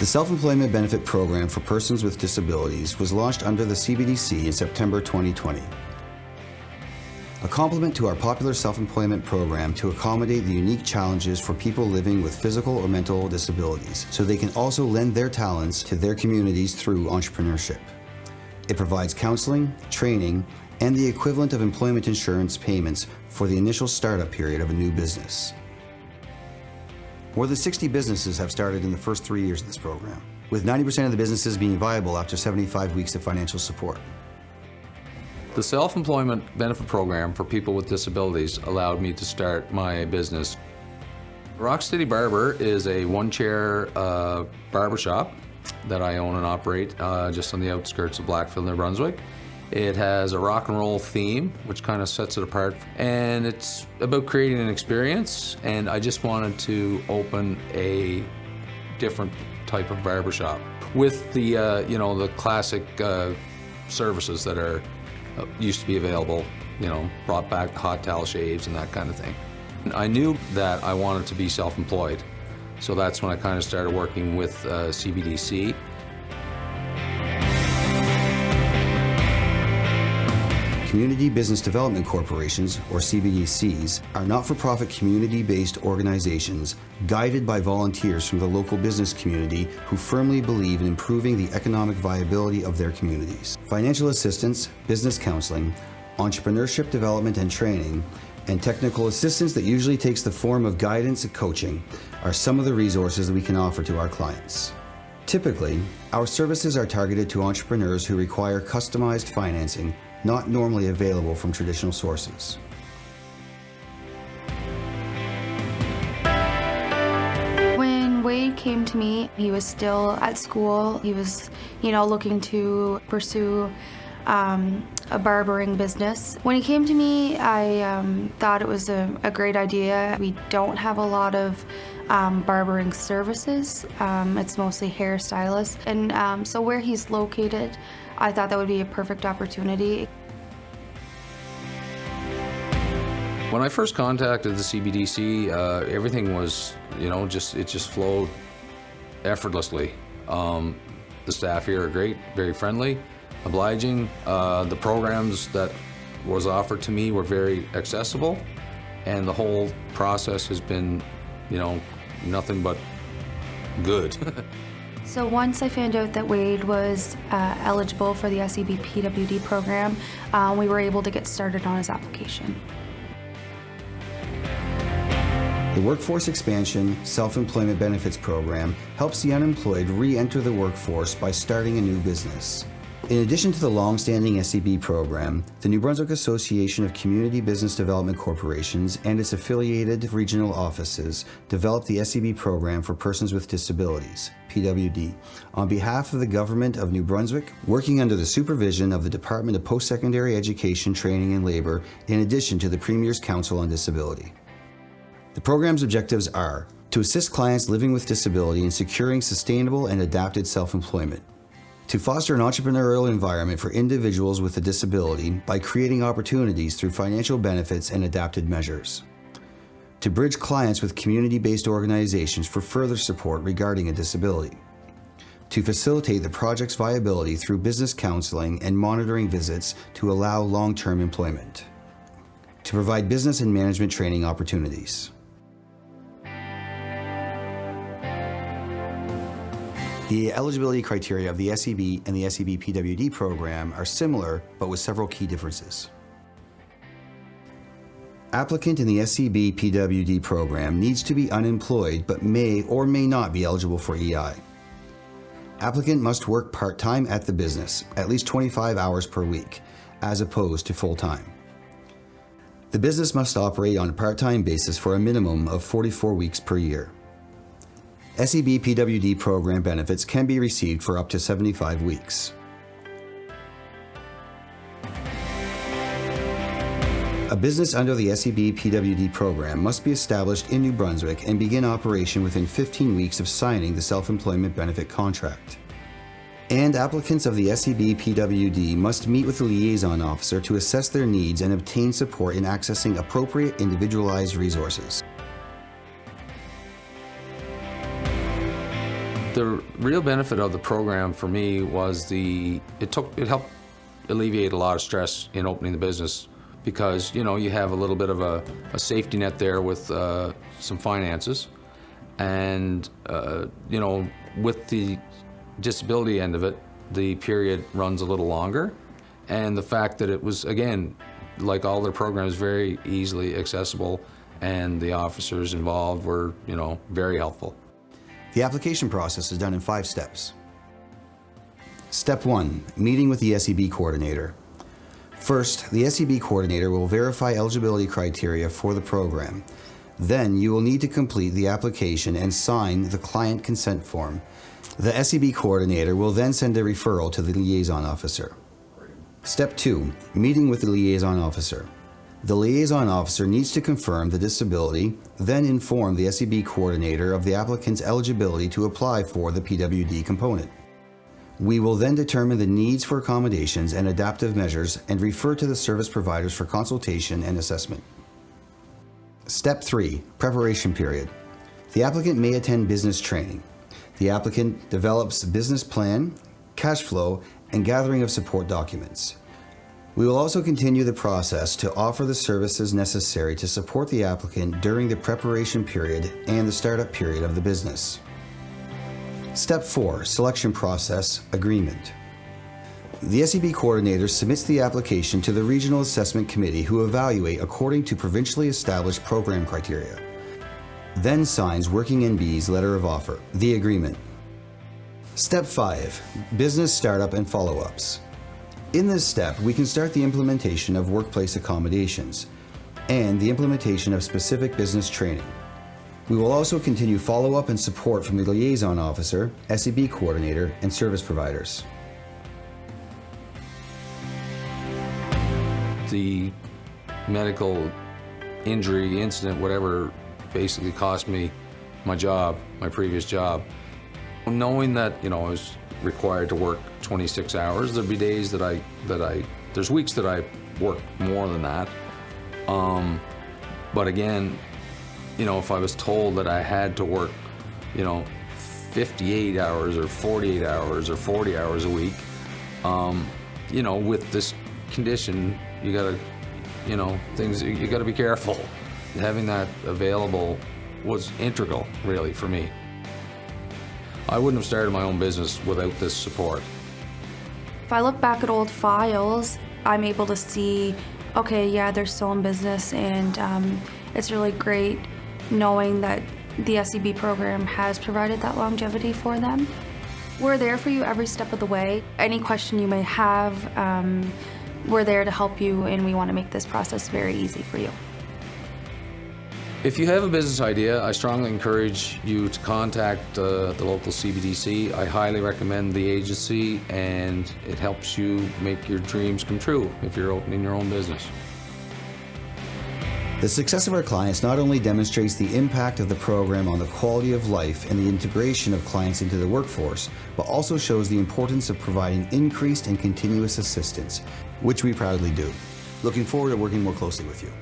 Self-Employment Benefit Program for persons with disabilities was launched under the CBDC in September 2020. A complement to our popular self-employment program to accommodate the unique challenges for people living with physical or mental disabilities, so they can also lend their talents to their communities through entrepreneurship. It provides counseling, training, and the equivalent of employment insurance payments for the initial startup period of a new business. More than 60 businesses have started in the first 3 years of this program, with 90% of the businesses being viable after 75 weeks of financial support. The Self-Employment Benefit Program for people with disabilities allowed me to start my business. Rock City Barber is a one-chair barbershop that I own and operate just on the outskirts of Blackfield, New Brunswick. It has a rock and roll theme, which kind of sets it apart. And it's about creating an experience, and I just wanted to open a different type of barbershop with the, the classic services that are used to be available, brought back the hot towel shaves and that kind of thing. And I knew that I wanted to be self-employed, so that's when I kind of started working with CBDC. Community Business Development Corporations, or CBDCs, are not-for-profit community-based organizations guided by volunteers from the local business community who firmly believe in improving the economic viability of their communities. Financial assistance, business counseling, entrepreneurship development and training, and technical assistance that usually takes the form of guidance and coaching are some of the resources that we can offer to our clients. Typically, our services are targeted to entrepreneurs who require customized financing not normally available from traditional sources. When Wade came to me, he was still at school. He was, looking to pursue a barbering business. When he came to me, I thought it was a great idea. We don't have a lot of barbering services. It's mostly hairstylists. And so where he's located, I thought that would be a perfect opportunity. When I first contacted the CBDC, everything was, it just flowed effortlessly. The staff here are great, very friendly, obliging. The programs that was offered to me were very accessible, and the whole process has been, nothing but good. So once I found out that Wade was eligible for the SEB PWD program, we were able to get started on his application. The Workforce Expansion Self-Employment Benefits Program helps the unemployed re-enter the workforce by starting a new business. In addition to the long-standing SEB program, the New Brunswick Association of Community Business Development Corporations and its affiliated regional offices developed the SEB program for persons with disabilities, PWD, on behalf of the Government of New Brunswick, working under the supervision of the Department of Post-Secondary Education, Training and Labour, in addition to the Premier's Council on Disability. The program's objectives are to assist clients living with disability in securing sustainable and adapted self-employment, to foster an entrepreneurial environment for individuals with a disability by creating opportunities through financial benefits and adapted measures, to bridge clients with community-based organizations for further support regarding a disability, to facilitate the project's viability through business counseling and monitoring visits to allow long-term employment, to provide business and management training opportunities. The eligibility criteria of the SEB and the SEB PWD program are similar, but with several key differences. Applicant in the SEB PWD program needs to be unemployed, but may or may not be eligible for EI. Applicant must work part-time at the business, at least 25 hours per week, as opposed to full-time. The business must operate on a part-time basis for a minimum of 44 weeks per year. SEB PWD program benefits can be received for up to 75 weeks. A business under the SEB PWD program must be established in New Brunswick and begin operation within 15 weeks of signing the self-employment benefit contract. And applicants of the SEB PWD must meet with the liaison officer to assess their needs and obtain support in accessing appropriate individualized resources. The real benefit of the program for me was it helped alleviate a lot of stress in opening the business, because you have a little bit of a safety net there with some finances, and with the disability end of it, the period runs a little longer, and the fact that it was, again, like all their programs, very easily accessible, and the officers involved were very helpful. The application process is done in 5 steps. Step 1, meeting with the SEB coordinator. First, the SEB coordinator will verify eligibility criteria for the program. Then you will need to complete the application and sign the client consent form. The SEB coordinator will then send a referral to the liaison officer. Step 2, meeting with the liaison officer. The liaison officer needs to confirm the disability, then inform the SEB coordinator of the applicant's eligibility to apply for the PWD component. We will then determine the needs for accommodations and adaptive measures and refer to the service providers for consultation and assessment. Step 3, preparation period. The applicant may attend business training. The applicant develops a business plan, cash flow, and gathering of support documents. We will also continue the process to offer the services necessary to support the applicant during the preparation period and the startup period of the business. Step 4, selection process, agreement. The SEB coordinator submits the application to the Regional Assessment Committee, who evaluate according to provincially established program criteria. Then signs Working NB's letter of offer, the agreement. Step 5, business startup and follow-ups. In this step, we can start the implementation of workplace accommodations and the implementation of specific business training. We will also continue follow-up and support from the liaison officer, SEB coordinator, and service providers. The medical injury, incident, whatever, basically cost me my job, my previous job. Knowing that, I was required to work 26 hours, there'd be days there's weeks that I work more than that. But again, if I was told that I had to work, 58 hours or 48 hours or 40 hours a week, with this condition, you gotta, you gotta be careful. Having that available was integral, really, for me. I wouldn't have started my own business without this support. If I look back at old files, I'm able to see, okay, yeah, they're still in business, and it's really great knowing that the SEB program has provided that longevity for them. We're there for you every step of the way. Any question you may have, we're there to help you, and we want to make this process very easy for you. If you have a business idea, I strongly encourage you to contact the local CBDC. I highly recommend the agency, and it helps you make your dreams come true if you're opening your own business. The success of our clients not only demonstrates the impact of the program on the quality of life and the integration of clients into the workforce, but also shows the importance of providing increased and continuous assistance, which we proudly do. Looking forward to working more closely with you.